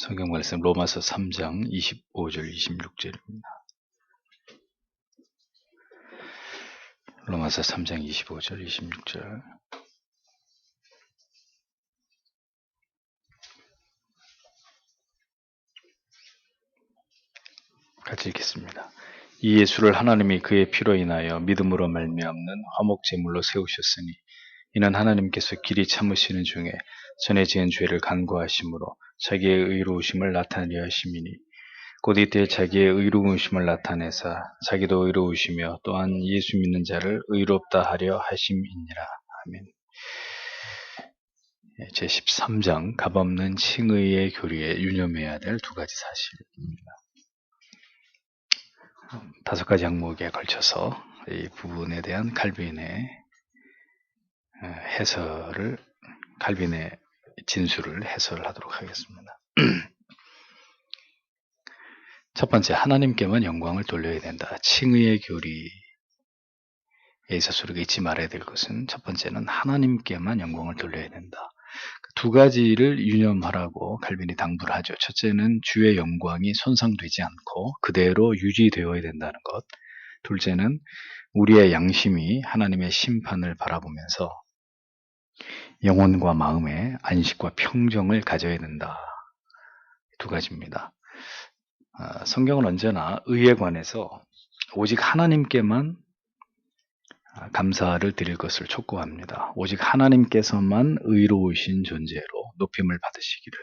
성경 말씀 로마서 3장 25절 26절입니다. 로마서 3장 25절 26절. 같이 읽겠습니다. 이 예수를 하나님이 그의 피로 인하여 믿음으로 말미암는 화목 제물로 세우셨으니 이는 하나님께서 길이 참으시는 중에 전에 지은 죄를 간구하심으로 자기의 의로우심을 나타내려 하심이니 곧 이때 자기의 의로우심을 나타내사 자기도 의로우시며 또한 예수 믿는 자를 의롭다 하려 하심이니라. 아멘. 제13장 값없는 칭의의 교리에 유념해야 될 두 가지 사실입니다. 5가지 항목에 걸쳐서 이 부분에 대한 칼빈의 해설을, 칼빈의 진술을 해설하도록 하겠습니다. 첫 번째, 하나님께만 영광을 돌려야 된다. 칭의의 교리에 있어서 우리가 잊지 말아야 될 것은 첫 번째는 하나님께만 영광을 돌려야 된다. 두 가지를 유념하라고 칼빈이 당부를 하죠. 첫째는 주의 영광이 손상되지 않고 그대로 유지되어야 된다는 것. 둘째는 우리의 양심이 하나님의 심판을 바라보면서 영혼과 마음의 안식과 평정을 가져야 된다. 두 가지입니다. 성경은 언제나 의에 관해서 오직 하나님께만 감사를 드릴 것을 촉구합니다. 오직 하나님께서만 의로우신 존재로 높임을 받으시기를,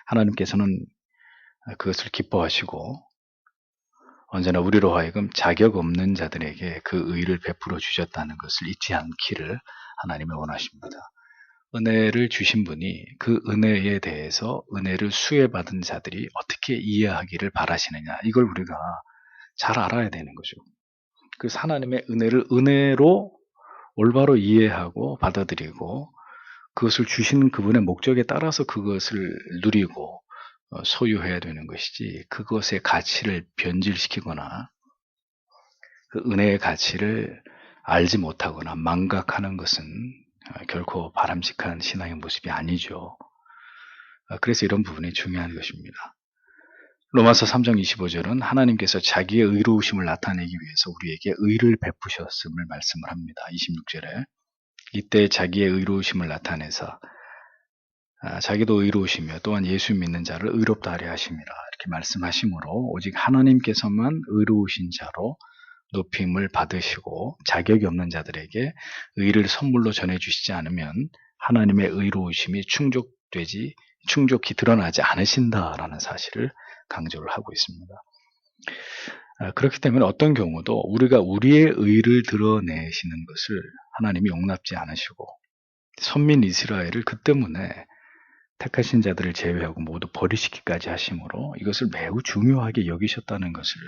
하나님께서는 그것을 기뻐하시고 언제나 우리로 하여금 자격 없는 자들에게 그 의를 베풀어 주셨다는 것을 잊지 않기를 하나님이 원하십니다. 은혜를 주신 분이 그 은혜에 대해서 은혜를 수혜받은 자들이 어떻게 이해하기를 바라시느냐, 이걸 우리가 잘 알아야 되는 거죠. 그 하나님의 은혜를 은혜로 올바로 이해하고 받아들이고 그것을 주시는 그분의 목적에 따라서 그것을 누리고 소유해야 되는 것이지, 그것의 가치를 변질시키거나 그 은혜의 가치를 알지 못하거나 망각하는 것은 결코 바람직한 신앙의 모습이 아니죠. 그래서 이런 부분이 중요한 것입니다. 로마서 3장 25절은 하나님께서 자기의 의로우심을 나타내기 위해서 우리에게 의를 베푸셨음을 말씀을 합니다. 26절에 이때 자기의 의로우심을 나타내사 자기도 의로우시며 또한 예수 믿는 자를 의롭다 하려 하심이라, 이렇게 말씀하시므로 오직 하나님께서만 의로우신 자로 높임을 받으시고 자격이 없는 자들에게 의를 선물로 전해주시지 않으면 하나님의 의로우심이 충족히 드러나지 않으신다라는 사실을 강조를 하고 있습니다. 그렇기 때문에 어떤 경우도 우리가 우리의 의를 드러내시는 것을 하나님이 용납지 않으시고 선민 이스라엘을 그 때문에 택하신 자들을 제외하고 모두 버리시기까지 하심으로 이것을 매우 중요하게 여기셨다는 것을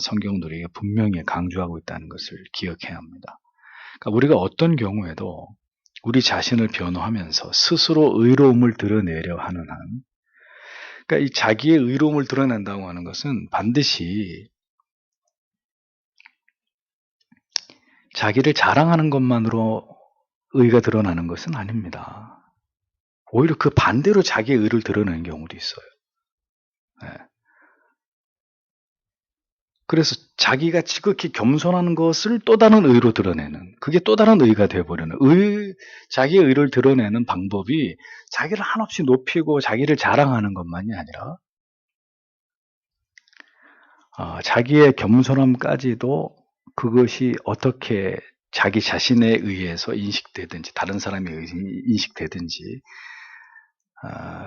성경은 우리에게 분명히 강조하고 있다는 것을 기억해야 합니다. 그러니까 우리가 어떤 경우에도 우리 자신을 변호하면서 스스로 의로움을 드러내려 하는 한, 그러니까 이 자기의 의로움을 드러낸다고 하는 것은 반드시 자기를 자랑하는 것만으로 의가 드러나는 것은 아닙니다. 오히려 그 반대로 자기의 의를 드러내는 경우도 있어요. 네. 그래서 자기가 지극히 겸손하는 것을 또 다른 의로 드러내는, 그게 또 다른 의가 되어버리는, 자기의 의를 드러내는 방법이 자기를 한없이 높이고 자기를 자랑하는 것만이 아니라 자기의 겸손함까지도 그것이 어떻게 자기 자신에 의해서 인식되든지 다른 사람에 의해서 인식되든지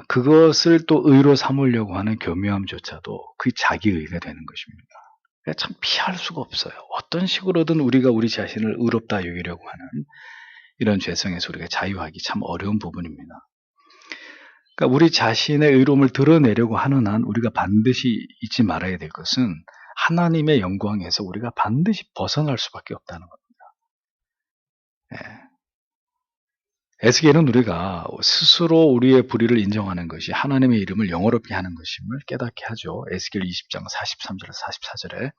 그것을 또 의로 삼으려고 하는 교묘함조차도 그 자기 의가 되는 것입니다. 참 피할 수가 없어요. 어떤 식으로든 우리가 우리 자신을 의롭다 여기려고 하는 이런 죄성에서 우리가 자유하기 참 어려운 부분입니다. 그러니까 우리 자신의 의로움을 드러내려고 하는 한 우리가 반드시 잊지 말아야 될 것은 하나님의 영광에서 우리가 반드시 벗어날 수밖에 없다는 겁니다. 에스겔은 우리가 스스로 우리의 불의를 인정하는 것이 하나님의 이름을 영어롭게 하는 것임을 깨닫게 하죠. 에스겔 20장 43절 44절에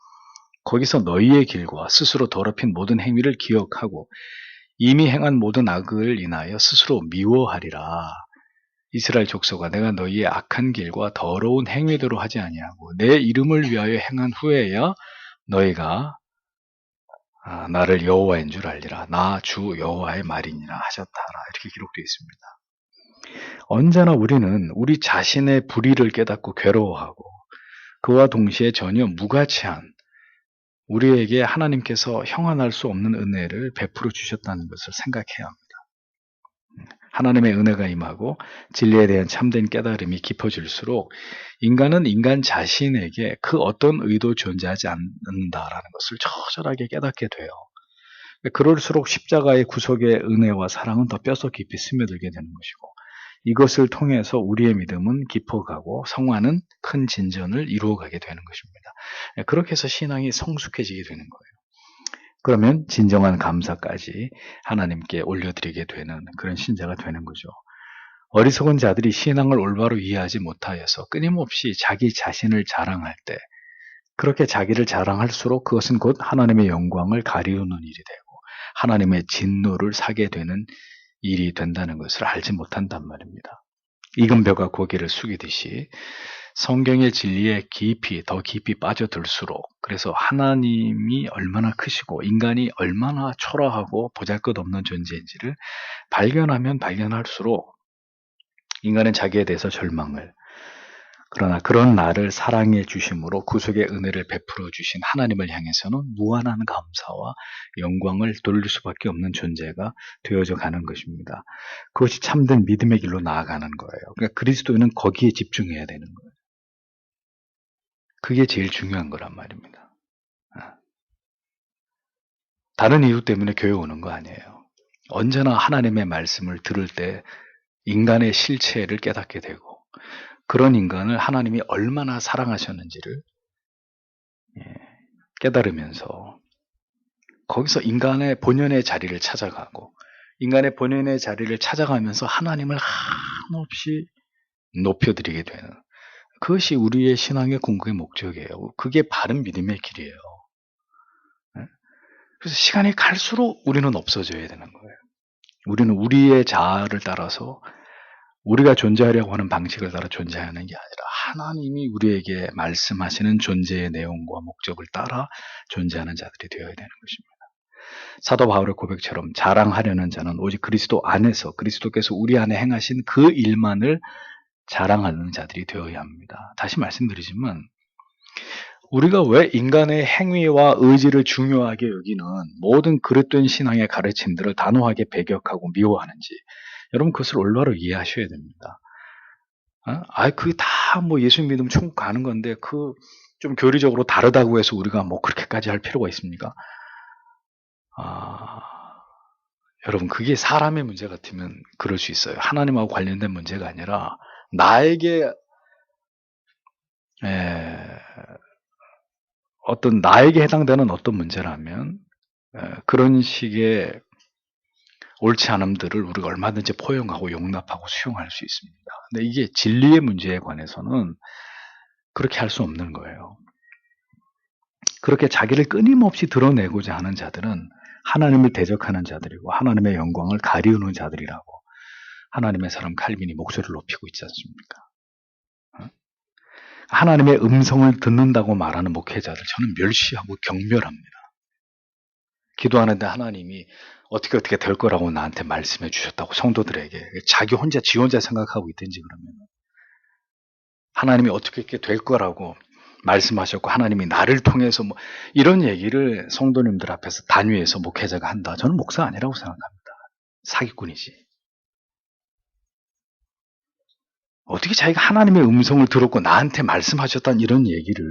거기서 너희의 길과 스스로 더럽힌 모든 행위를 기억하고 이미 행한 모든 악을 인하여 스스로 미워하리라. 이스라엘 족속아 내가 너희의 악한 길과 더러운 행위대로 하지 아니하고 내 이름을 위하여 행한 후에야 너희가 나를 여호와인 줄 알리라. 나 주 여호와의 말이니라 하셨다라. 이렇게 기록되어 있습니다. 언제나 우리는 우리 자신의 불의를 깨닫고 괴로워하고 그와 동시에 전혀 무가치한 우리에게 하나님께서 형언할 수 없는 은혜를 베풀어 주셨다는 것을 생각해야 합니다. 하나님의 은혜가 임하고 진리에 대한 참된 깨달음이 깊어질수록 인간은 인간 자신에게 그 어떤 의도 존재하지 않는다라는 것을 처절하게 깨닫게 돼요. 그럴수록 십자가의 구속의 은혜와 사랑은 더 뼛속 깊이 스며들게 되는 것이고 이것을 통해서 우리의 믿음은 깊어가고 성화는 큰 진전을 이루어가게 되는 것입니다. 그렇게 해서 신앙이 성숙해지게 되는 거예요. 그러면 진정한 감사까지 하나님께 올려드리게 되는 그런 신자가 되는 거죠. 어리석은 자들이 신앙을 올바로 이해하지 못하여서 끊임없이 자기 자신을 자랑할 때 그렇게 자기를 자랑할수록 그것은 곧 하나님의 영광을 가리우는 일이 되고 하나님의 진노를 사게 되는 일이 된다는 것을 알지 못한단 말입니다. 익은 벼가 고개를 숙이듯이 성경의 진리에 더 깊이 빠져들수록 그래서 하나님이 얼마나 크시고 인간이 얼마나 초라하고 보잘것없는 존재인지를 발견하면 발견할수록 인간은 자기에 대해서 절망을 그러나 그런 나를 사랑해 주심으로 구속의 은혜를 베풀어 주신 하나님을 향해서는 무한한 감사와 영광을 돌릴 수밖에 없는 존재가 되어져 가는 것입니다. 그것이 참된 믿음의 길로 나아가는 거예요. 그러니까 그리스도인은 거기에 집중해야 되는 거예요. 그게 제일 중요한 거란 말입니다. 다른 이유 때문에 교회 오는 거 아니에요. 언제나 하나님의 말씀을 들을 때 인간의 실체를 깨닫게 되고 그런 인간을 하나님이 얼마나 사랑하셨는지를 깨달으면서 거기서 인간의 본연의 자리를 찾아가고 인간의 본연의 자리를 찾아가면서 하나님을 한없이 높여드리게 되는 그것이 우리의 신앙의 궁극의 목적이에요. 그게 바른 믿음의 길이에요. 그래서 시간이 갈수록 우리는 없어져야 되는 거예요. 우리는 우리의 자아를 따라서 우리가 존재하려고 하는 방식을 따라 존재하는 게 아니라 하나님이 우리에게 말씀하시는 존재의 내용과 목적을 따라 존재하는 자들이 되어야 되는 것입니다. 사도 바울의 고백처럼 자랑하려는 자는 오직 그리스도 안에서 그리스도께서 우리 안에 행하신 그 일만을 자랑하는 자들이 되어야 합니다. 다시 말씀드리지만 우리가 왜 인간의 행위와 의지를 중요하게 여기는 모든 그릇된 신앙의 가르침들을 단호하게 배격하고 미워하는지 여러분 그것을 올바로 이해하셔야 됩니다. 그게 다 뭐 예수 믿으면 천국 가는 건데 그 좀 교리적으로 다르다고 해서 우리가 뭐 그렇게까지 할 필요가 있습니까? 여러분 그게 사람의 문제 같으면 그럴 수 있어요. 하나님하고 관련된 문제가 아니라 나에게 나에게 해당되는 어떤 문제라면 그런 식의 옳지 않음들을 우리가 얼마든지 포용하고 용납하고 수용할 수 있습니다. 근데 이게 진리의 문제에 관해서는 그렇게 할 수 없는 거예요. 그렇게 자기를 끊임없이 드러내고자 하는 자들은 하나님을 대적하는 자들이고 하나님의 영광을 가리우는 자들이라고 하나님의 사람 칼빈이 목소리를 높이고 있지 않습니까? 하나님의 음성을 듣는다고 말하는 목회자들 저는 멸시하고 경멸합니다. 기도하는데 하나님이 어떻게 될 거라고 나한테 말씀해 주셨다고 성도들에게 지 혼자 생각하고 있든지 그러면 하나님이 어떻게 될 거라고 말씀하셨고 하나님이 나를 통해서 뭐 이런 얘기를 성도님들 앞에서 단위에서 목회자가 한다. 저는 목사 아니라고 생각합니다. 사기꾼이지. 어떻게 자기가 하나님의 음성을 들었고 나한테 말씀하셨다는 이런 얘기를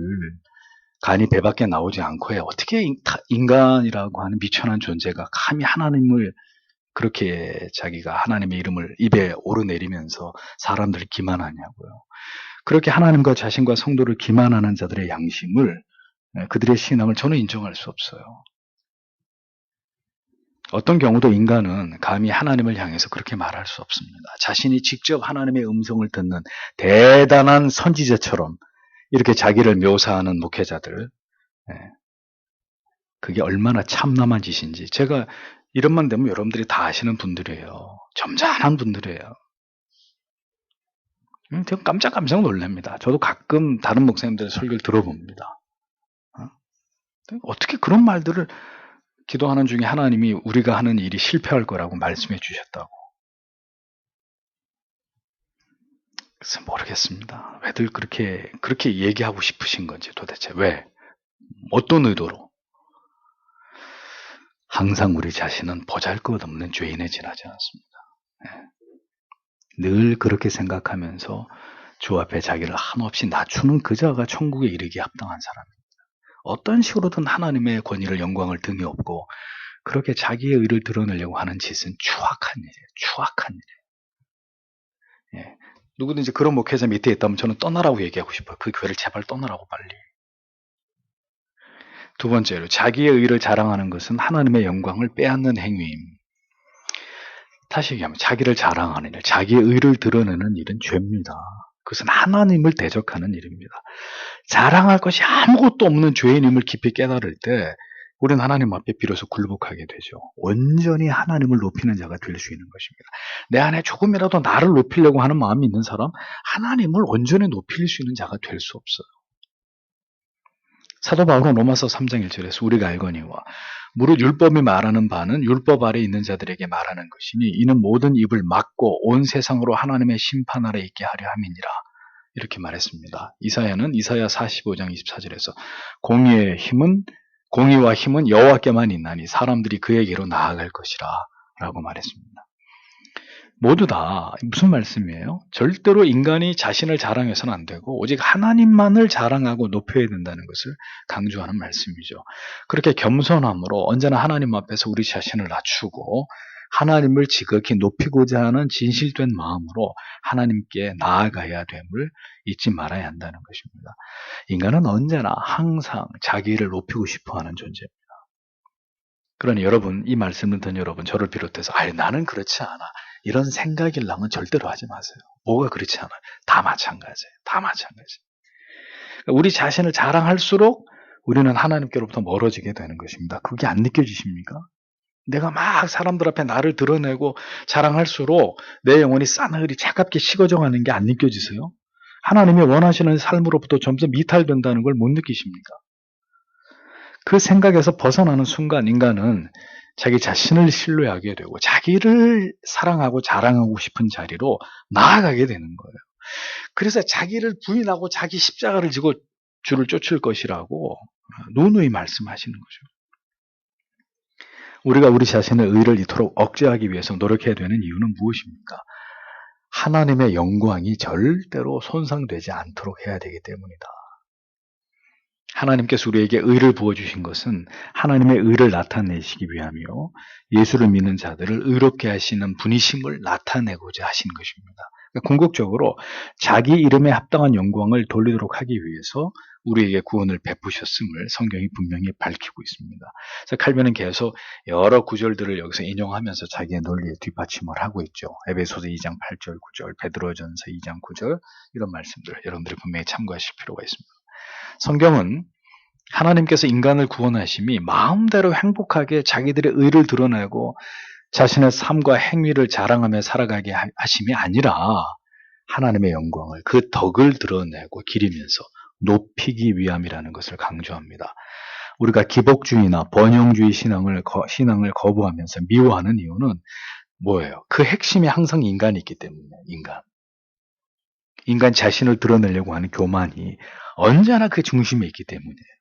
간이 배 밖에 나오지 않고 해. 어떻게 인간이라고 하는 미천한 존재가 감히 하나님을 그렇게 자기가 하나님의 이름을 입에 오르내리면서 사람들을 기만하냐고요. 그렇게 하나님과 자신과 성도를 기만하는 자들의 양심을 그들의 신앙을 저는 인정할 수 없어요. 어떤 경우도 인간은 감히 하나님을 향해서 그렇게 말할 수 없습니다. 자신이 직접 하나님의 음성을 듣는 대단한 선지자처럼 이렇게 자기를 묘사하는 목회자들 그게 얼마나 참남한 짓인지 제가 이런만 되면 여러분들이 다 아시는 분들이에요. 점잖은 분들이에요. 제가 깜짝 놀랍니다. 저도 가끔 다른 목사님들의 설교를 들어봅니다. 어떻게 그런 말들을 기도하는 중에 하나님이 우리가 하는 일이 실패할 거라고 말씀해 주셨다고. 그래서 모르겠습니다. 왜들 그렇게 얘기하고 싶으신 건지 도대체 왜? 어떤 의도로? 항상 우리 자신은 보잘것없는 죄인에 지나지 않습니다. 늘 그렇게 생각하면서 주 앞에 자기를 한없이 낮추는 그 자가 천국에 이르기에 합당한 사람입니다. 어떤 식으로든 하나님의 권위를 영광을 등에 업고 그렇게 자기의 의를 드러내려고 하는 짓은 추악한 일이에요. 추악한 일이에요. 예. 누구든지 그런 목회자 밑에 있다면 저는 떠나라고 얘기하고 싶어요. 그 교회를 제발 떠나라고 빨리. 두 번째로 자기의 의를 자랑하는 것은 하나님의 영광을 빼앗는 행위임. 다시 얘기하면 자기를 자랑하는 일, 자기의 의를 드러내는 일은 죄입니다. 그것은 하나님을 대적하는 일입니다. 자랑할 것이 아무것도 없는 죄인임을 깊이 깨달을 때 우리는 하나님 앞에 비로소 굴복하게 되죠. 온전히 하나님을 높이는 자가 될 수 있는 것입니다. 내 안에 조금이라도 나를 높이려고 하는 마음이 있는 사람, 하나님을 온전히 높일 수 있는 자가 될 수 없어요. 사도 바울은 로마서 3장 1절에서 우리가 알거니와 무릇 율법이 말하는 바는 율법 아래 있는 자들에게 말하는 것이니 이는 모든 입을 막고 온 세상으로 하나님의 심판 아래 있게 하려 함이니라. 이렇게 말했습니다. 이사야는 이사야 45장 24절에서 공의와 힘은 여호와께만 있나니 사람들이 그에게로 나아갈 것이라 라고 말했습니다. 모두 다 무슨 말씀이에요? 절대로 인간이 자신을 자랑해서는 안 되고 오직 하나님만을 자랑하고 높여야 된다는 것을 강조하는 말씀이죠. 그렇게 겸손함으로 언제나 하나님 앞에서 우리 자신을 낮추고 하나님을 지극히 높이고자 하는 진실된 마음으로 하나님께 나아가야 됨을 잊지 말아야 한다는 것입니다. 인간은 언제나 항상 자기를 높이고 싶어하는 존재입니다. 그러니 여러분, 이 말씀을 듣는 여러분, 저를 비롯해서 나는 그렇지 않아. 이런 생각이라면 절대로 하지 마세요. 뭐가 그렇지 않아요? 다 마찬가지예요. 다 마찬가지. 우리 자신을 자랑할수록 우리는 하나님께로부터 멀어지게 되는 것입니다. 그게 안 느껴지십니까? 내가 막 사람들 앞에 나를 드러내고 자랑할수록 내 영혼이 싸늘히 차갑게 식어져 가는 게 안 느껴지세요? 하나님이 원하시는 삶으로부터 점점 이탈된다는 걸 못 느끼십니까? 그 생각에서 벗어나는 순간 인간은 자기 자신을 신뢰하게 되고 자기를 사랑하고 자랑하고 싶은 자리로 나아가게 되는 거예요. 그래서 자기를 부인하고 자기 십자가를 지고 주를 쫓을 것이라고 누누이 말씀하시는 거죠. 우리가 우리 자신의 의를 이토록 억제하기 위해서 노력해야 되는 이유는 무엇입니까? 하나님의 영광이 절대로 손상되지 않도록 해야 되기 때문이다. 하나님께서 우리에게 의를 부어주신 것은 하나님의 의를 나타내시기 위함이요. 예수를 믿는 자들을 의롭게 하시는 분이심을 나타내고자 하신 것입니다. 그러니까 궁극적으로 자기 이름에 합당한 영광을 돌리도록 하기 위해서 우리에게 구원을 베푸셨음을 성경이 분명히 밝히고 있습니다. 그래서 칼빈은 계속 여러 구절들을 여기서 인용하면서 자기의 논리에 뒷받침을 하고 있죠. 에베소서 2장 8절 9절, 베드로전서 2장 9절 이런 말씀들 여러분들이 분명히 참고하실 필요가 있습니다. 성경은 하나님께서 인간을 구원하심이 마음대로 행복하게 자기들의 의를 드러내고 자신의 삶과 행위를 자랑하며 살아가게 하심이 아니라 하나님의 영광을 그 덕을 드러내고 기리면서 높이기 위함이라는 것을 강조합니다. 우리가 기복주의나 번영주의 신앙을 거부하면서 미워하는 이유는 뭐예요? 그 핵심이 항상 인간이 있기 때문이에요. 인간 자신을 드러내려고 하는 교만이 언제나 그 중심에 있기 때문이에요.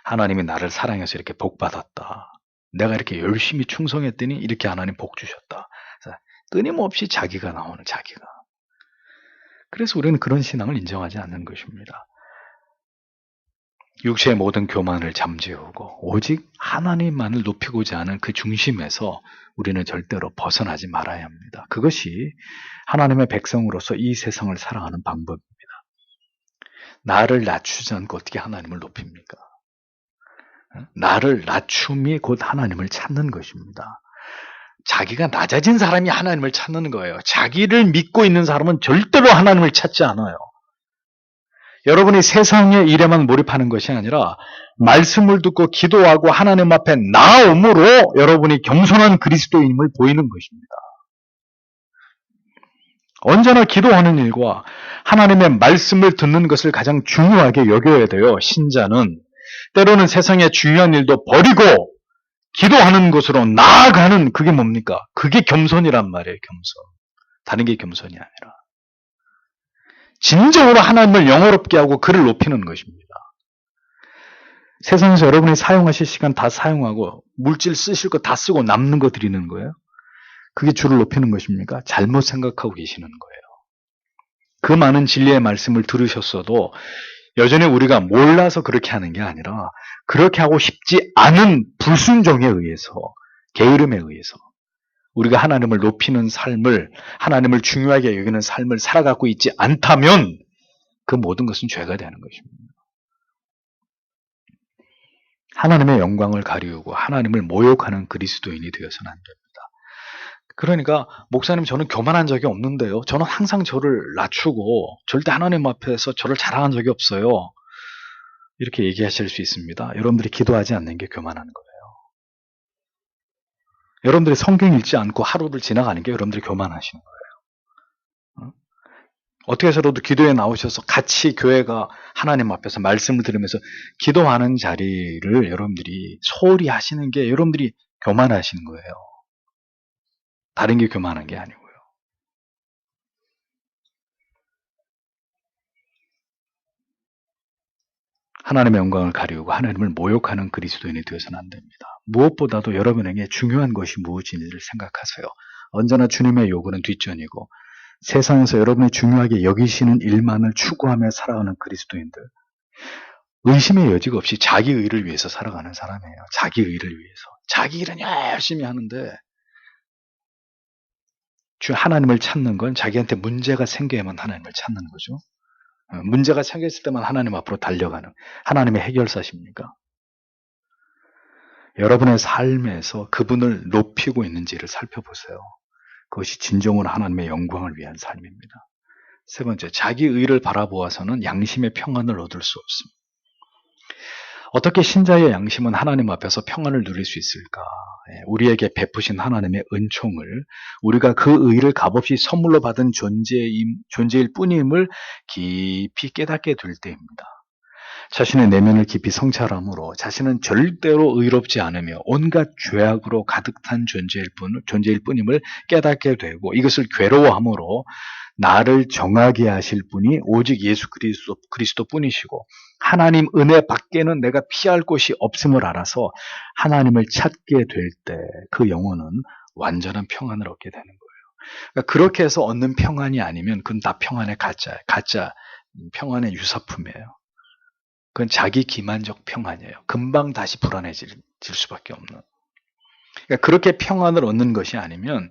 하나님이 나를 사랑해서 이렇게 복 받았다. 내가 이렇게 열심히 충성했더니 이렇게 하나님 복 주셨다. 끊임없이 자기가 나오는 자기가. 그래서 우리는 그런 신앙을 인정하지 않는 것입니다. 육체의 모든 교만을 잠재우고 오직 하나님만을 높이고자 하는 그 중심에서 우리는 절대로 벗어나지 말아야 합니다. 그것이 하나님의 백성으로서 이 세상을 살아가는 방법입니다. 나를 낮추지 않고 어떻게 하나님을 높입니까? 나를 낮춤이 곧 하나님을 찾는 것입니다. 자기가 낮아진 사람이 하나님을 찾는 거예요. 자기를 믿고 있는 사람은 절대로 하나님을 찾지 않아요. 여러분이 세상의 일에만 몰입하는 것이 아니라 말씀을 듣고 기도하고 하나님 앞에 나옴으로 여러분이 겸손한 그리스도인임을 보이는 것입니다. 언제나 기도하는 일과 하나님의 말씀을 듣는 것을 가장 중요하게 여겨야 돼요. 신자는 때로는 세상의 중요한 일도 버리고 기도하는 곳으로 나아가는, 그게 뭡니까? 그게 겸손이란 말이에요. 겸손. 다른 게 겸손이 아니라 진정으로 하나님을 영어롭게 하고 그를 높이는 것입니다. 세상에서 여러분이 사용하실 시간 다 사용하고 물질 쓰실 거 다 쓰고 남는 거 드리는 거예요. 그게 주를 높이는 것입니까? 잘못 생각하고 계시는 거예요. 그 많은 진리의 말씀을 들으셨어도 여전히 우리가 몰라서 그렇게 하는 게 아니라 그렇게 하고 싶지 않은 불순종에 의해서, 게으름에 의해서 우리가 하나님을 높이는 삶을, 하나님을 중요하게 여기는 삶을 살아가고 있지 않다면 그 모든 것은 죄가 되는 것입니다. 하나님의 영광을 가리우고 하나님을 모욕하는 그리스도인이 되어서는 안 됩니다. 그러니까 목사님, 저는 교만한 적이 없는데요. 저는 항상 저를 낮추고 절대 하나님 앞에서 저를 자랑한 적이 없어요. 이렇게 얘기하실 수 있습니다. 여러분들이 기도하지 않는 게 교만한 거예요. 여러분들이 성경 읽지 않고 하루를 지나가는 게 여러분들이 교만하시는 거예요. 어떻게 해서라도 기도에 나오셔서 같이 교회가 하나님 앞에서 말씀을 들으면서 기도하는 자리를 여러분들이 소홀히 하시는 게 여러분들이 교만하시는 거예요. 다른 게 교만한 게 아니고요. 하나님의 영광을 가리우고 하나님을 모욕하는 그리스도인이 되어서는 안 됩니다. 무엇보다도 여러분에게 중요한 것이 무엇인지를 생각하세요. 언제나 주님의 요구는 뒷전이고 세상에서 여러분이 중요하게 여기시는 일만을 추구하며 살아가는 그리스도인들, 의심의 여지가 없이 자기 의를 위해서 살아가는 사람이에요. 자기 의를 위해서. 자기 일은 열심히 하는데 주 하나님을 찾는 건 자기한테 문제가 생겨야만 하나님을 찾는 거죠. 문제가 생겼을 때만 하나님 앞으로 달려가는 하나님의 해결사십니까? 여러분의 삶에서 그분을 높이고 있는지를 살펴보세요. 그것이 진정으로 하나님의 영광을 위한 삶입니다. 세 번째, 자기 의를 바라보아서는 양심의 평안을 얻을 수 없습니다. 어떻게 신자의 양심은 하나님 앞에서 평안을 누릴 수 있을까? 우리에게 베푸신 하나님의 은총을, 우리가 그 의를 값없이 선물로 받은 존재일 뿐임을 깊이 깨닫게 될 때입니다. 자신의 내면을 깊이 성찰함으로 자신은 절대로 의롭지 않으며 온갖 죄악으로 가득 찬 존재일 뿐임을 깨닫게 되고, 이것을 괴로워함으로 나를 정하게 하실 분이 오직 예수 그리스도 뿐이시고 하나님 은혜 밖에는 내가 피할 곳이 없음을 알아서 하나님을 찾게 될 때 그 영혼은 완전한 평안을 얻게 되는 거예요. 그러니까 그렇게 해서 얻는 평안이 아니면 그건 다 평안의 가짜예요. 가짜 평안의 유사품이에요. 그건 자기 기만적 평안이에요. 금방 다시 불안해질 수밖에 없는. 그러니까 그렇게 평안을 얻는 것이 아니면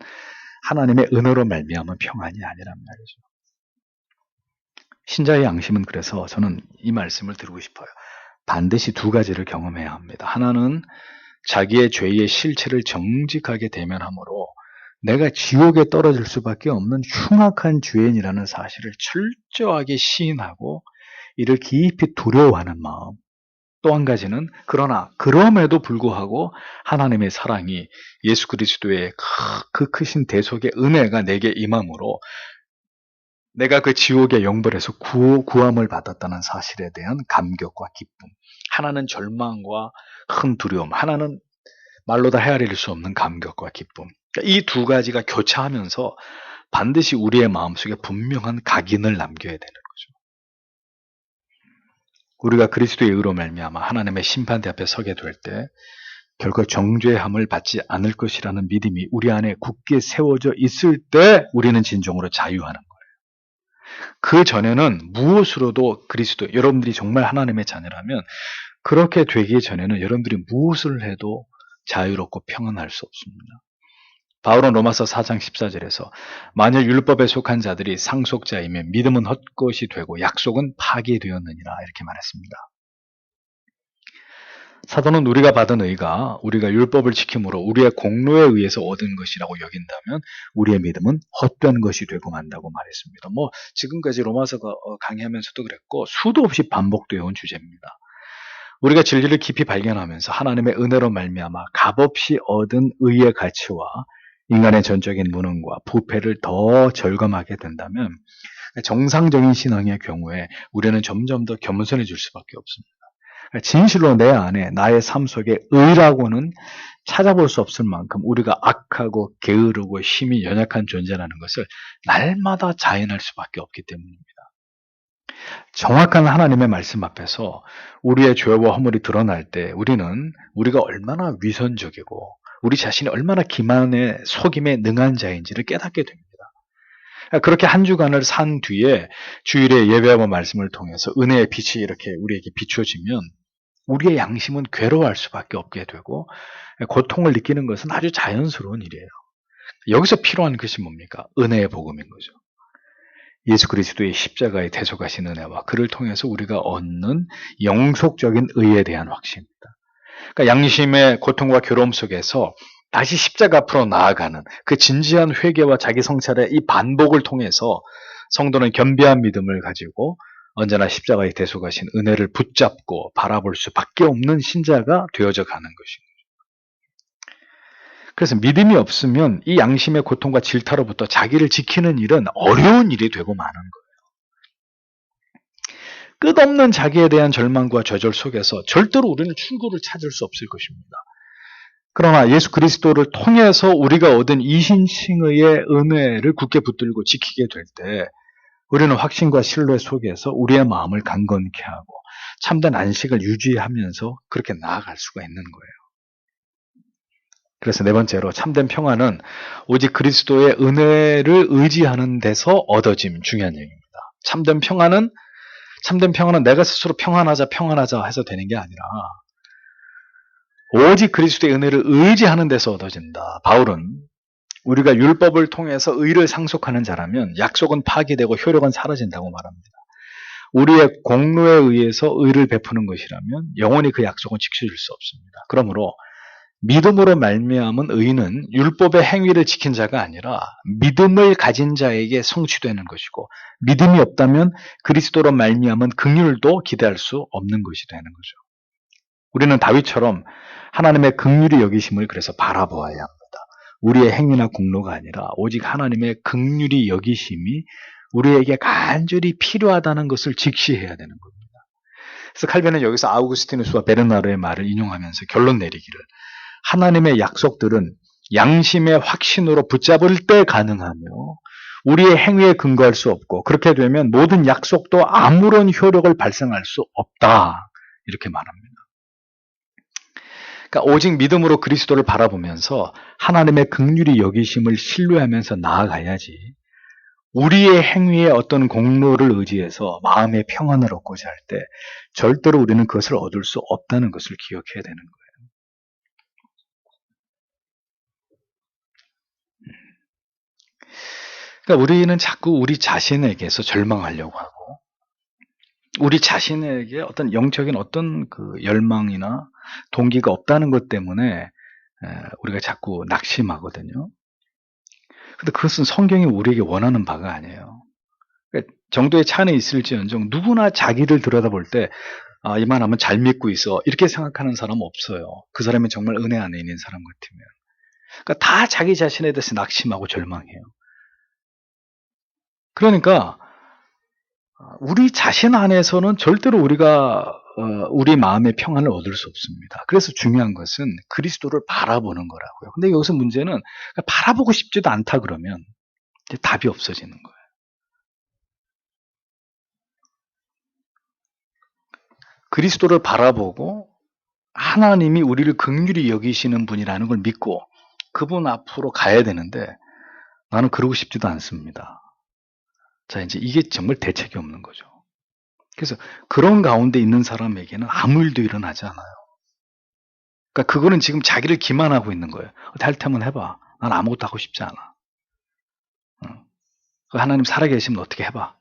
하나님의 은혜로 말미암은 평안이 아니란 말이죠. 신자의 양심은, 그래서 저는 이 말씀을 드리고 싶어요. 반드시 두 가지를 경험해야 합니다. 하나는 자기의 죄의 실체를 정직하게 대면함으로 내가 지옥에 떨어질 수밖에 없는 흉악한 죄인이라는 사실을 철저하게 시인하고 이를 깊이 두려워하는 마음. 또 한 가지는, 그러나 그럼에도 불구하고 하나님의 사랑이, 예수 그리스도의 그 크신 대속의 은혜가 내게 임함으로 내가 그 지옥의 영벌에서 구함을 받았다는 사실에 대한 감격과 기쁨. 하나는 절망과 큰 두려움, 하나는 말로 다 헤아릴 수 없는 감격과 기쁨. 이 두 가지가 교차하면서 반드시 우리의 마음속에 분명한 각인을 남겨야 되는 거죠. 우리가 그리스도의 의로 말미암아 하나님의 심판대 앞에 서게 될 때 결코 정죄함을 받지 않을 것이라는 믿음이 우리 안에 굳게 세워져 있을 때 우리는 진정으로 자유하는 거예요. 그 전에는 무엇으로도 그리스도, 여러분들이 정말 하나님의 자녀라면 그렇게 되기 전에는 여러분들이 무엇을 해도 자유롭고 평안할 수 없습니다. 바울은 로마서 4장 14절에서 만일 율법에 속한 자들이 상속자이면 믿음은 헛것이 되고 약속은 파기되었느니라 이렇게 말했습니다. 사도는 우리가 받은 의가 우리가 율법을 지킴으로 우리의 공로에 의해서 얻은 것이라고 여긴다면 우리의 믿음은 헛된 것이 되고 만다고 말했습니다. 지금까지 로마서가 강의하면서도 그랬고 수도 없이 반복되어 온 주제입니다. 우리가 진리를 깊이 발견하면서 하나님의 은혜로 말미암아 값없이 얻은 의의 가치와 인간의 전적인 무능과 부패를 더 절감하게 된다면 정상적인 신앙의 경우에 우리는 점점 더 겸손해질 수밖에 없습니다. 진실로 내 안에 나의 삶 속에 의라고는 찾아볼 수 없을 만큼 우리가 악하고 게으르고 힘이 연약한 존재라는 것을 날마다 자인할 수밖에 없기 때문입니다. 정확한 하나님의 말씀 앞에서 우리의 죄와 허물이 드러날 때 우리가 얼마나 위선적이고 우리 자신이 얼마나 기만에 속임에 능한 자인지를 깨닫게 됩니다. 그렇게 한 주간을 산 뒤에 주일에 예배하고 말씀을 통해서 은혜의 빛이 이렇게 우리에게 비춰지면 우리의 양심은 괴로워할 수밖에 없게 되고 고통을 느끼는 것은 아주 자연스러운 일이에요. 여기서 필요한 것이 뭡니까? 은혜의 복음인 거죠. 예수 그리스도의 십자가의 대속하신 은혜와 그를 통해서 우리가 얻는 영속적인 의에 대한 확신입니다. 그러니까 양심의 고통과 괴로움 속에서 다시 십자가 앞으로 나아가는 그 진지한 회개와 자기 성찰의 이 반복을 통해서 성도는 겸비한 믿음을 가지고 언제나 십자가의 대속하신 은혜를 붙잡고 바라볼 수밖에 없는 신자가 되어져 가는 것입니다. 그래서 믿음이 없으면 이 양심의 고통과 질타로부터 자기를 지키는 일은 어려운 일이 되고 마는 거예요. 끝없는 자기에 대한 절망과 좌절 속에서 절대로 우리는 출구를 찾을 수 없을 것입니다. 그러나 예수 그리스도를 통해서 우리가 얻은 이신칭의의 은혜를 굳게 붙들고 지키게 될 때 우리는 확신과 신뢰 속에서 우리의 마음을 강건케 하고 참된 안식을 유지하면서 그렇게 나아갈 수가 있는 거예요. 그래서 네 번째로 참된 평안은 오직 그리스도의 은혜를 의지하는 데서 얻어짐 중요한 얘기입니다. 참된 평안은 내가 스스로 평안하자 해서 되는 게 아니라 오직 그리스도의 은혜를 의지하는 데서 얻어진다. 바울은 우리가 율법을 통해서 의를 상속하는 자라면 약속은 파기되고 효력은 사라진다고 말합니다. 우리의 공로에 의해서 의를 베푸는 것이라면 영원히 그 약속은 지켜질 수 없습니다. 그러므로 믿음으로 말미암은 의는 율법의 행위를 지킨 자가 아니라 믿음을 가진 자에게 성취되는 것이고 믿음이 없다면 그리스도로 말미암은 긍휼도 기대할 수 없는 것이 되는 거죠. 우리는 다윗처럼 하나님의 긍휼히 여기심을 그래서 바라보아야 합니다. 우리의 행위나 공로가 아니라 오직 하나님의 긍휼히 여기심이 우리에게 간절히 필요하다는 것을 직시해야 되는 겁니다. 그래서 칼빈은 여기서 아우구스티누스와 베르나르의 말을 인용하면서 결론 내리기를 하나님의 약속들은 양심의 확신으로 붙잡을 때 가능하며 우리의 행위에 근거할 수 없고 그렇게 되면 모든 약속도 아무런 효력을 발생할 수 없다. 이렇게 말합니다. 그러니까 오직 믿음으로 그리스도를 바라보면서 하나님의 긍휼히 여기심을 신뢰하면서 나아가야지 우리의 행위에 어떤 공로를 의지해서 마음의 평안을 얻고자 할 때 절대로 우리는 그것을 얻을 수 없다는 것을 기억해야 되는 거예요. 그러니까 우리는 자꾸 우리 자신에게서 절망하려고 하고 우리 자신에게 어떤 영적인 어떤 그 열망이나 동기가 없다는 것 때문에 우리가 자꾸 낙심하거든요. 근데 그것은 성경이 우리에게 원하는 바가 아니에요. 그러니까 정도의 차이는 있을지언정 누구나 자기를 들여다볼 때 이만하면 잘 믿고 있어 이렇게 생각하는 사람은 없어요. 그 사람이 정말 은혜 안에 있는 사람 같으면. 그러니까 다 자기 자신에 대해서 낙심하고 절망해요. 그러니까 우리 자신 안에서는 절대로 우리가 우리 마음의 평안을 얻을 수 없습니다. 그래서 중요한 것은 그리스도를 바라보는 거라고요. 근데 여기서 문제는 바라보고 싶지도 않다 그러면 이제 답이 없어지는 거예요. 그리스도를 바라보고 하나님이 우리를 긍휼히 여기시는 분이라는 걸 믿고 그분 앞으로 가야 되는데 나는 그러고 싶지도 않습니다. 자, 이제 이게 정말 대책이 없는 거죠. 그래서 그런 가운데 있는 사람에게는 아무 일도 일어나지 않아요. 그러니까 그거는 지금 자기를 기만하고 있는 거예요. 할 테면 해봐. 난 아무것도 하고 싶지 않아. 하나님 살아계시면 어떻게 해봐.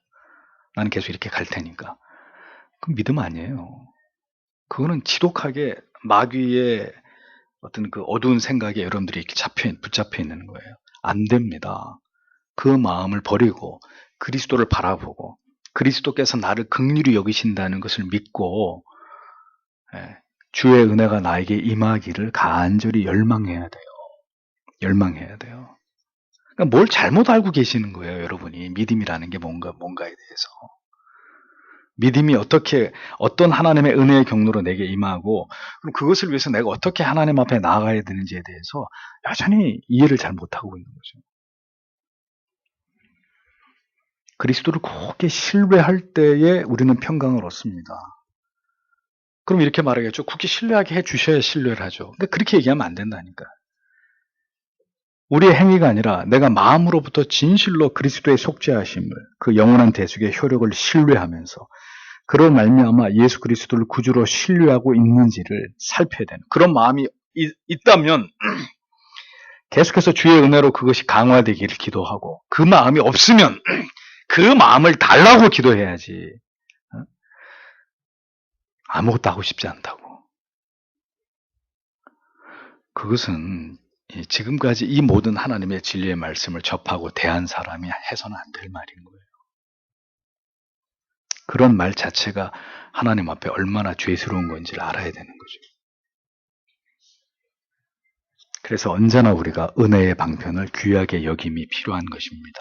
나는 계속 이렇게 갈 테니까. 그건 믿음 아니에요. 그거는 지독하게 마귀의 어떤 그 어두운 생각에 여러분들이 이렇게 붙잡혀 있는 거예요. 안 됩니다. 그 마음을 버리고 그리스도를 바라보고 그리스도께서 나를 긍휼히 여기신다는 것을 믿고 주의 은혜가 나에게 임하기를 간절히 열망해야 돼요. 열망해야 돼요. 그러니까 뭘 잘못 알고 계시는 거예요, 여러분이. 믿음이라는 게 뭔가에 대해서. 믿음이 어떤 하나님의 은혜의 경로로 내게 임하고, 그럼 그것을 위해서 내가 어떻게 하나님 앞에 나아가야 되는지에 대해서 여전히 이해를 잘 못하고 있는 거죠. 그리스도를 굳게 신뢰할 때에 우리는 평강을 얻습니다. 그럼 이렇게 말하겠죠. 굳게 신뢰하게 해주셔야 신뢰를 하죠. 그러니까 그렇게 얘기하면 안 된다니까. 우리의 행위가 아니라 내가 마음으로부터 진실로 그리스도의 속죄하심을, 그 영원한 대속의 효력을 신뢰하면서 그런 말미암아 예수 그리스도를 구주로 신뢰하고 있는지를 살펴야 되는 그런 마음이 있다면 계속해서 주의 은혜로 그것이 강화되기를 기도하고, 그 마음이 없으면 그 마음을 달라고 기도해야지. 아무것도 하고 싶지 않다고. 그것은 지금까지 이 모든 하나님의 진리의 말씀을 접하고 대한 사람이 해서는 안 될 말인 거예요. 그런 말 자체가 하나님 앞에 얼마나 죄스러운 건지를 알아야 되는 거죠. 그래서 언제나 우리가 은혜의 방편을 귀하게 여김이 필요한 것입니다.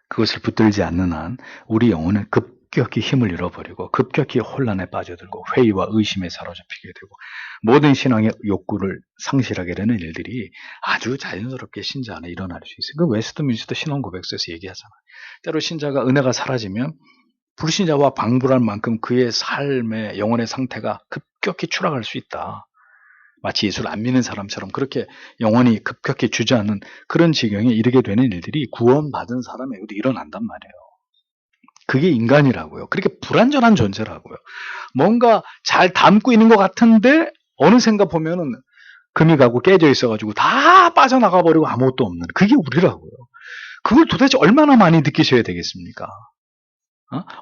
그것을 붙들지 않는 한 우리 영혼은 급격히 힘을 잃어버리고 급격히 혼란에 빠져들고 회의와 의심에 사로잡히게 되고 모든 신앙의 욕구를 상실하게 되는 일들이 아주 자연스럽게 신자 안에 일어날 수 있어요. 그 웨스트민스터 신앙 고백서에서 얘기하잖아요. 때로 신자가 은혜가 사라지면 불신자와 방불할 만큼 그의 삶의 영혼의 상태가 급격히 추락할 수 있다. 마치 예수를 안 믿는 사람처럼 그렇게 영혼이 급격히 주저앉는 그런 지경에 이르게 되는 일들이 구원받은 사람에게도 일어난단 말이에요. 그게 인간이라고요. 그렇게 불완전한 존재라고요. 뭔가 잘 담고 있는 것 같은데 어느샌가 보면은 금이 가고 깨져 있어가지고 다 빠져나가 버리고 아무것도 없는, 그게 우리라고요. 그걸 도대체 얼마나 많이 느끼셔야 되겠습니까?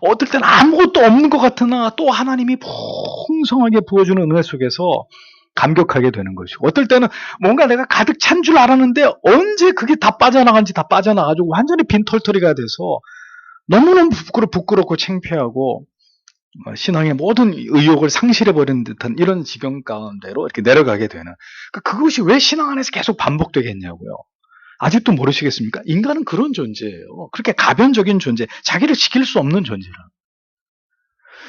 어떨 때는 아무것도 없는 것 같으나 또 하나님이 풍성하게 부어주는 은혜 속에서 감격하게 되는 것이고, 어떨 때는 뭔가 내가 가득 찬 줄 알았는데 언제 그게 다 빠져나간지 다 빠져나가지고 완전히 빈털터리가 돼서 너무너무 부끄럽고 창피하고 신앙의 모든 의욕을 상실해버리는 듯한 이런 지경 가운데로 이렇게 내려가게 되는, 그것이 왜 신앙 안에서 계속 반복되겠냐고요. 아직도 모르시겠습니까? 인간은 그런 존재예요. 그렇게 가변적인 존재, 자기를 지킬 수 없는 존재라.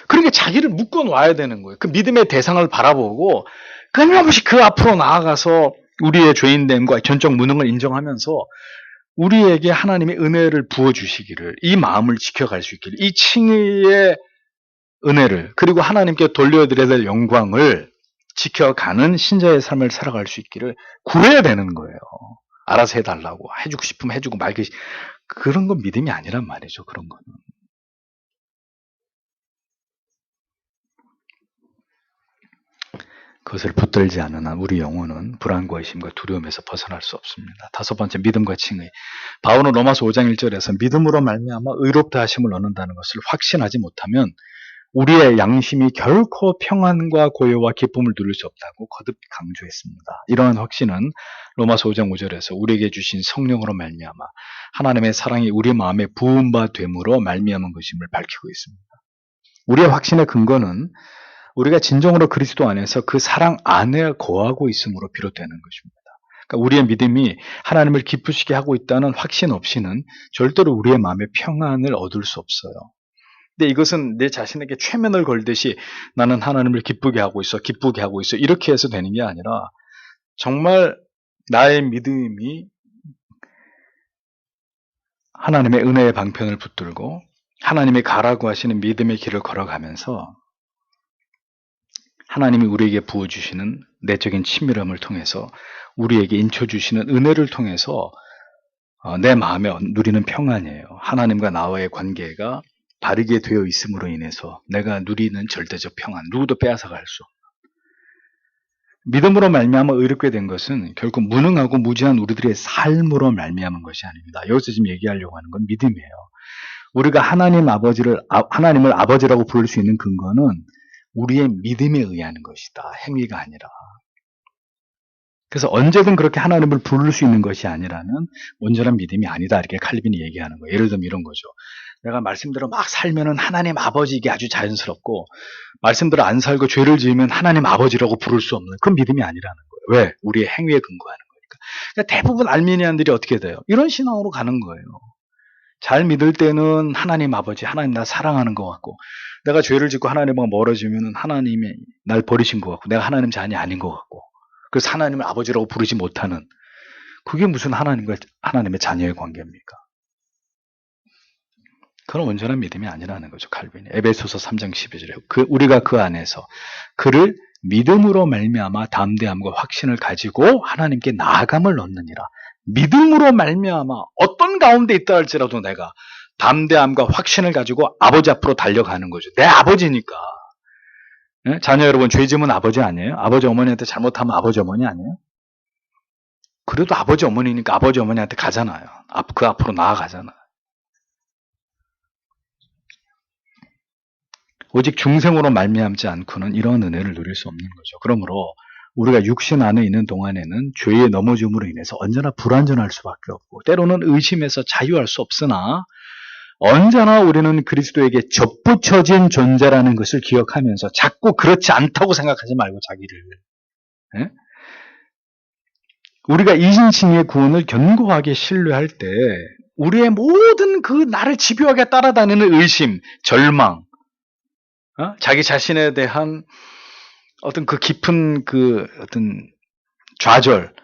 그러니까 자기를 묶어놔야 되는 거예요. 그 믿음의 대상을 바라보고 끊임없이 그 앞으로 나아가서 우리의 죄인됨과 전적 무능을 인정하면서 우리에게 하나님의 은혜를 부어주시기를, 이 마음을 지켜갈 수 있기를, 이 칭의의 은혜를, 그리고 하나님께 돌려드려야 될 영광을 지켜가는 신자의 삶을 살아갈 수 있기를 구해야 되는 거예요. 알아서 해달라고, 해주고 싶으면 해주고 말기, 그런 건 믿음이 아니란 말이죠. 그런 거는. 그것을 붙들지 않는 한 우리 영혼은 불안과 의심과 두려움에서 벗어날 수 없습니다. 다섯 번째, 믿음과 칭의. 바울은 로마서 5장 1절에서 믿음으로 말미암아 의롭다 하심을 얻는다는 것을 확신하지 못하면 우리의 양심이 결코 평안과 고요와 기쁨을 누릴 수 없다고 거듭 강조했습니다. 이러한 확신은 로마서 5장 5절에서 우리에게 주신 성령으로 말미암아 하나님의 사랑이 우리 마음에 부은 바 됨으로 말미암은 것임을 밝히고 있습니다. 우리의 확신의 근거는 우리가 진정으로 그리스도 안에서 그 사랑 안에 거하고 있음으로 비롯되는 것입니다. 그러니까 우리의 믿음이 하나님을 기쁘시게 하고 있다는 확신 없이는 절대로 우리의 마음에 평안을 얻을 수 없어요. 근데 이것은 내 자신에게 최면을 걸듯이 나는 하나님을 기쁘게 하고 있어 이렇게 해서 되는 게 아니라 정말 나의 믿음이 하나님의 은혜의 방편을 붙들고 하나님이 가라고 하시는 믿음의 길을 걸어가면서 하나님이 우리에게 부어주시는 내적인 친밀함을 통해서 우리에게 인쳐주시는 은혜를 통해서 내 마음에 누리는 평안이에요. 하나님과 나와의 관계가 바르게 되어 있음으로 인해서 내가 누리는 절대적 평안, 누구도 빼앗아갈 수 없는. 믿음으로 말미암아 의롭게 된 것은 결국 무능하고 무지한 우리들의 삶으로 말미암은 것이 아닙니다. 여기서 지금 얘기하려고 하는 건 믿음이에요. 우리가 하나님을 아버지라고 부를 수 있는 근거는 우리의 믿음에 의한 것이다. 행위가 아니라. 그래서 언제든 그렇게 하나님을 부를 수 있는 것이 아니라는 온전한 믿음이 아니다. 이렇게 칼빈이 얘기하는 거예요. 예를 들면 이런 거죠. 내가 말씀대로 막 살면은 하나님 아버지, 이게 아주 자연스럽고, 말씀대로 안 살고 죄를 지으면 하나님 아버지라고 부를 수 없는, 그건 믿음이 아니라는 거예요. 왜? 우리의 행위에 근거하는 거니까. 그러니까 대부분 알미니안들이 어떻게 돼요? 이런 신앙으로 가는 거예요. 잘 믿을 때는 하나님 아버지, 하나님 나 사랑하는 것 같고, 내가 죄를 짓고 하나님과 멀어지면 하나님이 날 버리신 것 같고, 내가 하나님 자녀이 아닌 것 같고, 그래서 하나님을 아버지라고 부르지 못하는, 그게 무슨 하나님과 하나님의 자녀의 관계입니까? 그건 온전한 믿음이 아니라는 거죠, 칼빈이. 에베소서 3장 12절에 우리가 그 안에서 그를 믿음으로 말미암아 담대함과 확신을 가지고 하나님께 나아감을 얻느니라. 믿음으로 말미암아 어떤 가운데 있다 할지라도 내가 담대함과 확신을 가지고 아버지 앞으로 달려가는 거죠. 내 아버지니까. 예? 자녀 여러분, 죄 지으면 아버지 아니에요? 아버지 어머니한테 잘못하면 아버지 어머니 아니에요? 그래도 아버지 어머니니까 아버지 어머니한테 가잖아요. 그 앞으로 나아가잖아요. 오직 중생으로 말미암지 않고는 이러한 은혜를 누릴 수 없는 거죠. 그러므로 우리가 육신 안에 있는 동안에는 죄의 넘어짐으로 인해서 언제나 불완전할 수밖에 없고, 때로는 의심에서 자유할 수 없으나 언제나 우리는 그리스도에게 접붙여진 존재라는 것을 기억하면서 자꾸 그렇지 않다고 생각하지 말고 자기를, 예? 우리가 이신칭의 구원을 견고하게 신뢰할 때 우리의 모든 그 나를 집요하게 따라다니는 의심, 절망, 자기 자신에 대한 어떤 그 깊은 그 어떤 좌절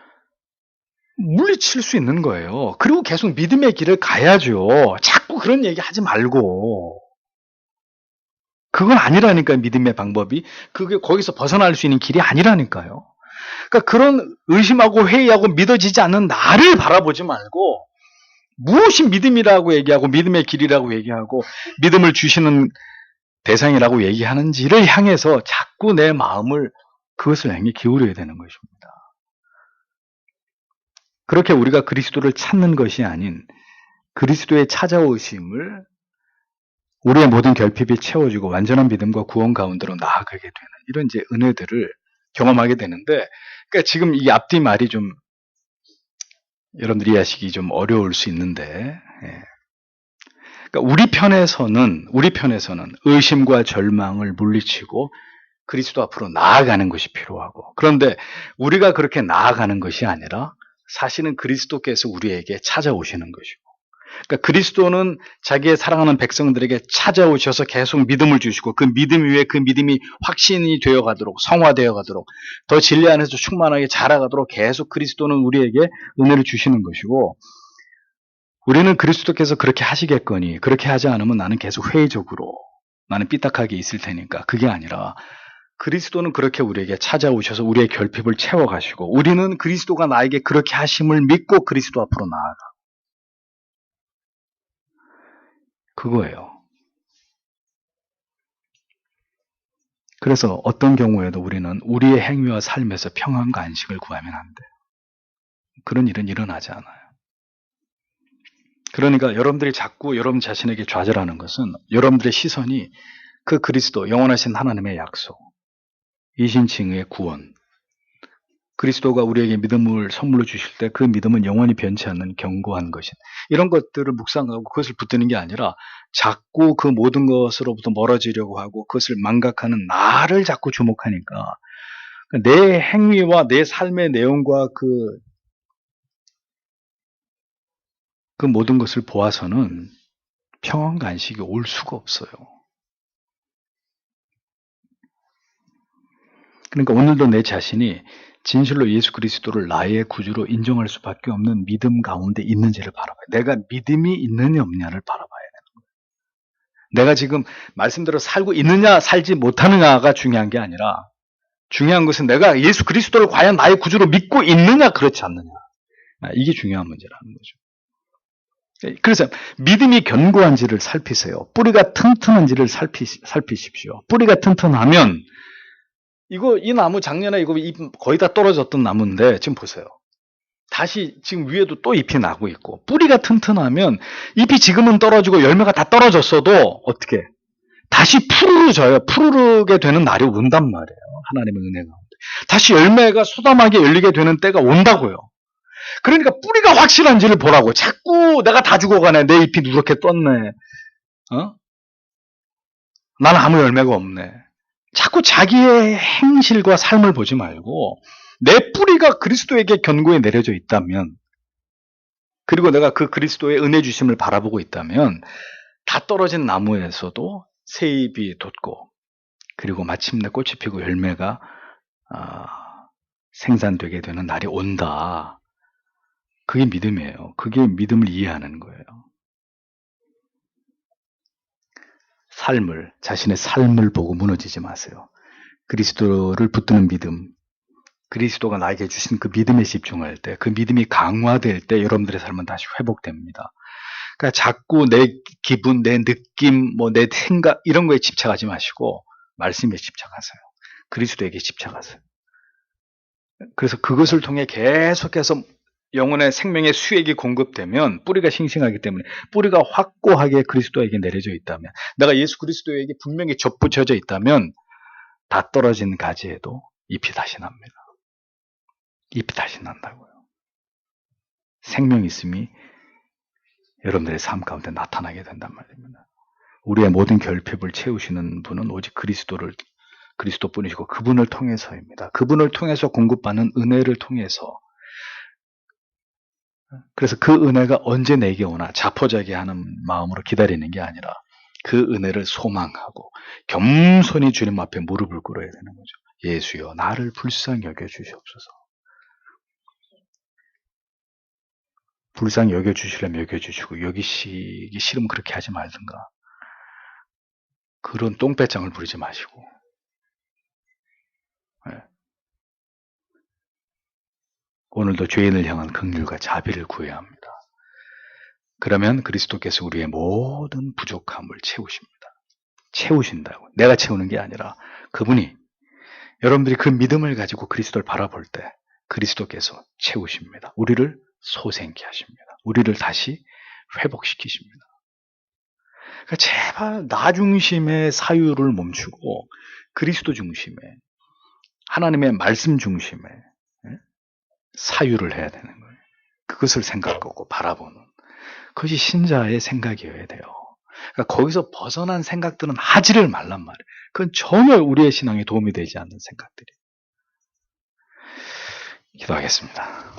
물리칠 수 있는 거예요. 그리고 계속 믿음의 길을 가야죠. 자꾸 그런 얘기 하지 말고. 그건 아니라니까요. 믿음의 방법이. 그게 거기서 벗어날 수 있는 길이 아니라니까요. 그러니까 그런 의심하고 회의하고 믿어지지 않는 나를 바라보지 말고, 무엇이 믿음이라고 얘기하고 믿음의 길이라고 얘기하고 믿음을 주시는 대상이라고 얘기하는지를 향해서 자꾸 내 마음을 그것을 향해 기울여야 되는 것입니다. 그렇게 우리가 그리스도를 찾는 것이 아닌 그리스도의 찾아오심을 우리의 모든 결핍이 채워지고 완전한 믿음과 구원 가운데로 나아가게 되는 이런 이제 은혜들을 경험하게 되는데, 그러니까 지금 이 앞뒤 말이 좀 여러분들이 이해하시기 좀 어려울 수 있는데, 그러니까 우리 편에서는 의심과 절망을 물리치고 그리스도 앞으로 나아가는 것이 필요하고, 그런데 우리가 그렇게 나아가는 것이 아니라 사실은 그리스도께서 우리에게 찾아오시는 것이고, 그러니까 그리스도는 자기의 사랑하는 백성들에게 찾아오셔서 계속 믿음을 주시고, 그 믿음 위에 그 믿음이 확신이 되어가도록, 성화되어가도록, 더 진리 안에서 충만하게 자라가도록 계속 그리스도는 우리에게 은혜를 주시는 것이고, 우리는 그리스도께서 그렇게 하시겠거니 그렇게 하지 않으면 나는 계속 회의적으로 나는 삐딱하게 있을 테니까, 그게 아니라 그리스도는 그렇게 우리에게 찾아오셔서 우리의 결핍을 채워가시고, 우리는 그리스도가 나에게 그렇게 하심을 믿고 그리스도 앞으로 나아가. 그거예요. 그래서 어떤 경우에도 우리는 우리의 행위와 삶에서 평안과 안식을 구하면 안 돼요. 그런 일은 일어나지 않아요. 그러니까 여러분들이 자꾸 여러분 자신에게 좌절하는 것은 여러분들의 시선이 그 그리스도, 영원하신 하나님의 약속, 이신칭의 구원, 그리스도가 우리에게 믿음을 선물로 주실 때 그 믿음은 영원히 변치 않는 견고한 것인, 이런 것들을 묵상하고 그것을 붙드는 게 아니라 자꾸 그 모든 것으로부터 멀어지려고 하고 그것을 망각하는 나를 자꾸 주목하니까 내 행위와 내 삶의 내용과 그 모든 것을 보아서는 평안과 안식이 올 수가 없어요. 그러니까 오늘도 내 자신이 진실로 예수 그리스도를 나의 구주로 인정할 수밖에 없는 믿음 가운데 있는지를 바라봐요. 내가 믿음이 있느냐 없느냐를 바라봐야 되는 거예요. 내가 지금 말씀대로 살고 있느냐 살지 못하느냐가 중요한 게 아니라, 중요한 것은 내가 예수 그리스도를 과연 나의 구주로 믿고 있느냐 그렇지 않느냐, 이게 중요한 문제라는 거죠. 그래서 믿음이 견고한지를 살피세요. 뿌리가 튼튼한지를 살피십시오. 뿌리가 튼튼하면, 이 나무 작년에 이거 잎 거의 다 떨어졌던 나무인데 지금 보세요. 다시 지금 위에도 또 잎이 나고 있고, 뿌리가 튼튼하면 잎이 지금은 떨어지고 열매가 다 떨어졌어도 어떻게 다시 푸르르 져요. 푸르르게 되는 날이 온단 말이에요. 하나님의 은혜 가운데 다시 열매가 소담하게 열리게 되는 때가 온다고요. 그러니까 뿌리가 확실한지를 보라고. 자꾸 내가 다 죽어가네, 내 잎이 누렇게 떴네, 나는 아무 열매가 없네, 자꾸 자기의 행실과 삶을 보지 말고 내 뿌리가 그리스도에게 견고히 내려져 있다면, 그리고 내가 그 그리스도의 은혜 주심을 바라보고 있다면 다 떨어진 나무에서도 새잎이 돋고, 그리고 마침내 꽃이 피고 열매가 생산되게 되는 날이 온다. 그게 믿음이에요. 그게 믿음을 이해하는 거예요. 자신의 삶을 보고 무너지지 마세요. 그리스도를 붙드는 믿음, 그리스도가 나에게 주신 그 믿음에 집중할 때, 그 믿음이 강화될 때 여러분들의 삶은 다시 회복됩니다. 그러니까 자꾸 내 기분, 내 느낌, 내 생각 이런 거에 집착하지 마시고 말씀에 집착하세요. 그리스도에게 집착하세요. 그래서 그것을 통해 계속해서 영혼의 생명의 수액이 공급되면 뿌리가 싱싱하기 때문에, 뿌리가 확고하게 그리스도에게 내려져 있다면, 내가 예수 그리스도에게 분명히 접붙여져 있다면 다 떨어진 가지에도 잎이 다시 납니다. 잎이 다시 난다고요. 생명 있음이 여러분들의 삶 가운데 나타나게 된단 말입니다. 우리의 모든 결핍을 채우시는 분은 오직 그리스도뿐이시고 그분을 통해서입니다. 그분을 통해서 공급받는 은혜를 통해서. 그래서 그 은혜가 언제 내게 오나 자포자기하는 마음으로 기다리는 게 아니라 그 은혜를 소망하고 겸손히 주님 앞에 무릎을 꿇어야 되는 거죠. 예수여, 나를 불쌍히 여겨 주시옵소서. 불쌍히 여겨 주시려면 여겨 주시고, 여기시기 싫으면 그렇게 하지 말든가. 그런 똥배짱을 부리지 마시고. 네. 오늘도 죄인을 향한 긍휼과 자비를 구해야 합니다. 그러면 그리스도께서 우리의 모든 부족함을 채우십니다. 채우신다고. 내가 채우는 게 아니라 그분이, 여러분들이 그 믿음을 가지고 그리스도를 바라볼 때 그리스도께서 채우십니다. 우리를 소생케 하십니다. 우리를 다시 회복시키십니다. 그러니까 제발 나 중심의 사유를 멈추고 그리스도 중심의, 하나님의 말씀 중심의 사유를 해야 되는 거예요. 그것을 생각하고 바라보는, 그것이 신자의 생각이어야 돼요. 그러니까 거기서 벗어난 생각들은 하지를 말란 말이에요. 그건 전혀 우리의 신앙에 도움이 되지 않는 생각들이에요. 기도하겠습니다.